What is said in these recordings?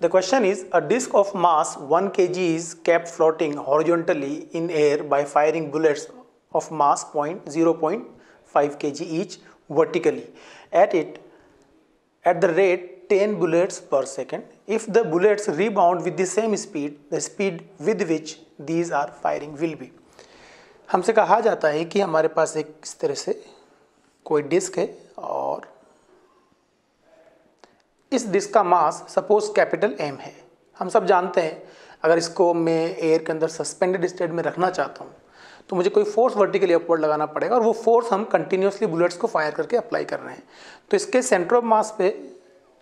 The question is, a disc of mass 1 kg is kept floating horizontally in air by firing bullets of mass 0.5 kg each vertically at the rate 10 bullets per second. If the bullets rebound with the same speed, the speed with which these are firing will be. हमसे कहा जाता है कि हमारे पास एक इस तरह से कोई डिस्क है और इस डिस्क का मास सपोज कैपिटल एम है। हम सब जानते हैं अगर इसको मैं एयर के अंदर सस्पेंडेड स्टेट में रखना चाहता हूँ तो मुझे कोई फोर्स वर्टिकली अपवर्ड लगाना पड़ेगा और वो फोर्स हम कंटिन्यूसली बुलेट्स को फायर करके अप्लाई कर रहे हैं। तो इसके सेंटर ऑफ मास पे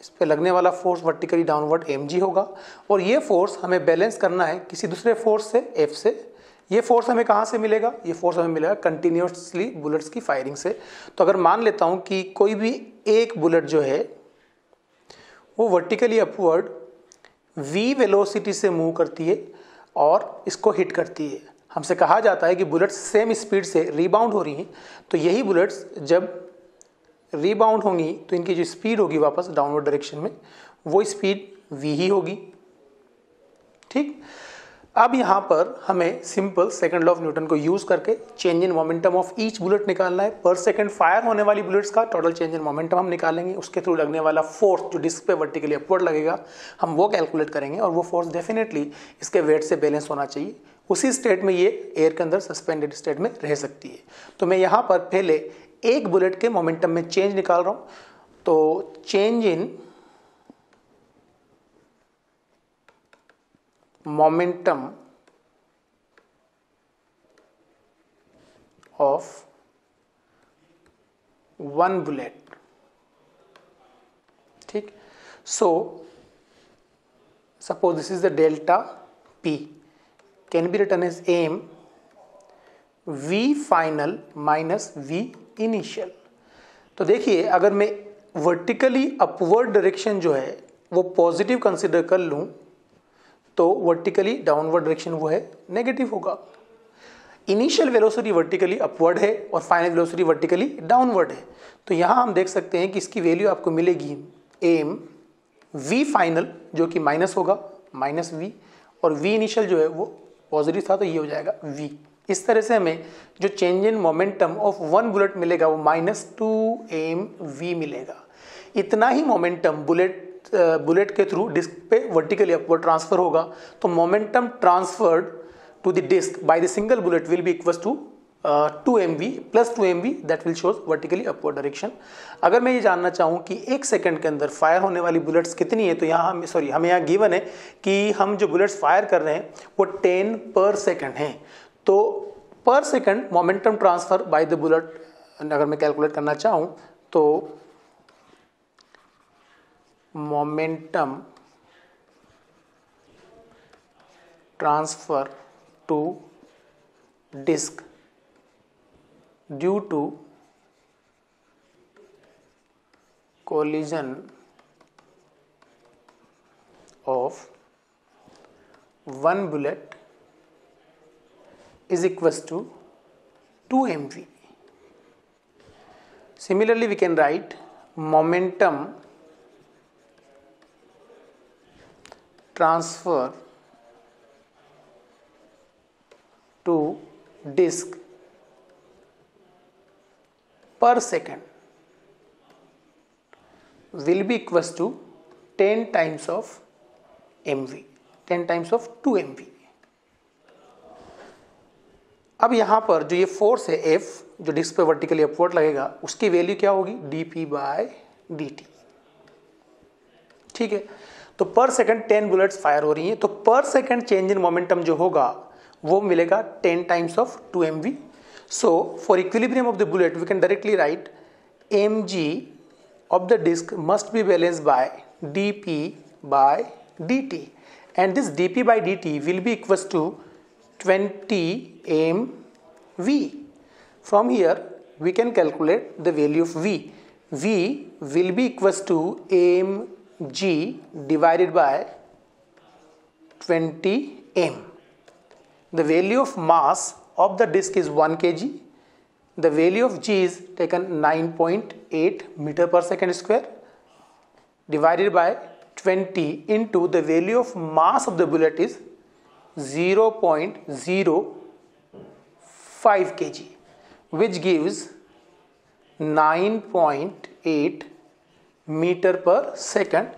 इस पे लगने वाला फोर्स वर्टिकली डाउनवर्ड mg होगा और ये फोर्स हमें बैलेंस करना है किसी दूसरे फोर्स से F से। ये फोर्स हमें कहाँ से मिलेगा? ये फोर्स हमें मिलेगा कंटिन्यूसली बुलेट्स की फायरिंग से। तो अगर मान लेता हूँ कि कोई भी एक बुलेट जो है वो वर्टिकली अपवर्ड v वेलोसिटी से मूव करती है और इसको हिट करती है। हमसे कहा जाता है कि बुलेट्स सेम स्पीड से रीबाउंड हो रही हैं, तो यही बुलेट्स जब रीबाउंड होंगी तो इनकी जो स्पीड होगी वापस डाउनवर्ड डायरेक्शन में वो स्पीड v ही होगी। ठीक, अब यहाँ पर हमें simple second law of Newton को यूज करके change in momentum of each bullet निकालना है। पर सेकंड फायर होने वाली बुलेट्स का टोटल चेंज इन मोमेंटम हम निकालेंगे। उसके थ्रू लगने वाला फोर्स जो डिस्क पे वर्टिकली अपवर्ड लगेगा हम वो कैलकुलेट करेंगे और वो फोर्स डेफिनेटली इसके वेट से बैलेंस होना चाहिए। उसी स्टेट में ये एयर के अंदर सस्पेंडेड स्टेट में रह सकती है। तो मैं यहाँ पर पहले एक बुलेट के मोमेंटम में चेंज निकाल रहा हूँ। तो change in momentum of one bullet. ठीक, so suppose this is the delta p can be written as m v final minus v initial। तो देखिए अगर मैं वर्टिकली अपवर्ड डायरेक्शन जो है वो पॉजिटिव कंसिडर कर लूं तो वर्टिकली डाउनवर्ड डायरेक्शन वो है नेगेटिव होगा। इनिशियल वेलोसिटी वर्टिकली अपवर्ड है और फाइनल वेलोसिटी वर्टिकली डाउनवर्ड है। तो यहाँ हम देख सकते हैं कि इसकी वैल्यू आपको मिलेगी एम वी फाइनल जो कि माइनस होगा माइनस वी और वी इनिशियल जो है वो पॉजिटिव था तो ये हो जाएगा वी। इस तरह से हमें जो change in momentum of one bullet मिलेगा वो -2mv मिलेगा। इतना ही मोमेंटम बुलेट के थ्रू डिस्क पे वर्टिकली अपवर्ड ट्रांसफर होगा। तो momentum transferred to the disk by the single bullet will be equals to 2mv plus 2mv that will shows vertically upward direction. अगर मैं ये जानना चाहूँ कि एक सेकंड के अंदर फायर होने वाली बुलेट्स कितनी है तो यहाँ हमें यहाँ गिवन है कि हम जो बुलेट्स फायर कर रहे हैं वो 10 पर सेकंड हैं। तो पर second momentum transfer by the bullet अगर मैं कैलकुलेट करना चाहूँ तो momentum transfer to disk due to collision of one bullet is equals to 2mv. Similarly, we can write momentum transfer to disk per second will be equals to 10 times of mv, 10 times of 2mv। अब यहाँ पर जो ये force है F जो disc पे vertically upward लगेगा उसकी वैल्यू क्या होगी dp/dt। ठीक है, तो पर सेकंड 10 बुलेट्स फायर हो रही हैं तो पर सेकंड चेंज इन मोमेंटम जो होगा वो मिलेगा 10 times of 2mv। So for equilibrium of the bullet we can directly write mg of the disk must be balanced by dp/dt and this dp/dt will be equals to 20mv। From here we can calculate the value of v। v will be equals to mg divided by 20m. The value of mass of the disk is 1 kg. The value of g is taken 9.8 meter per second square divided by 20 into the value of mass of the bullet is 0.05 kg, which gives 9.8 meter per second.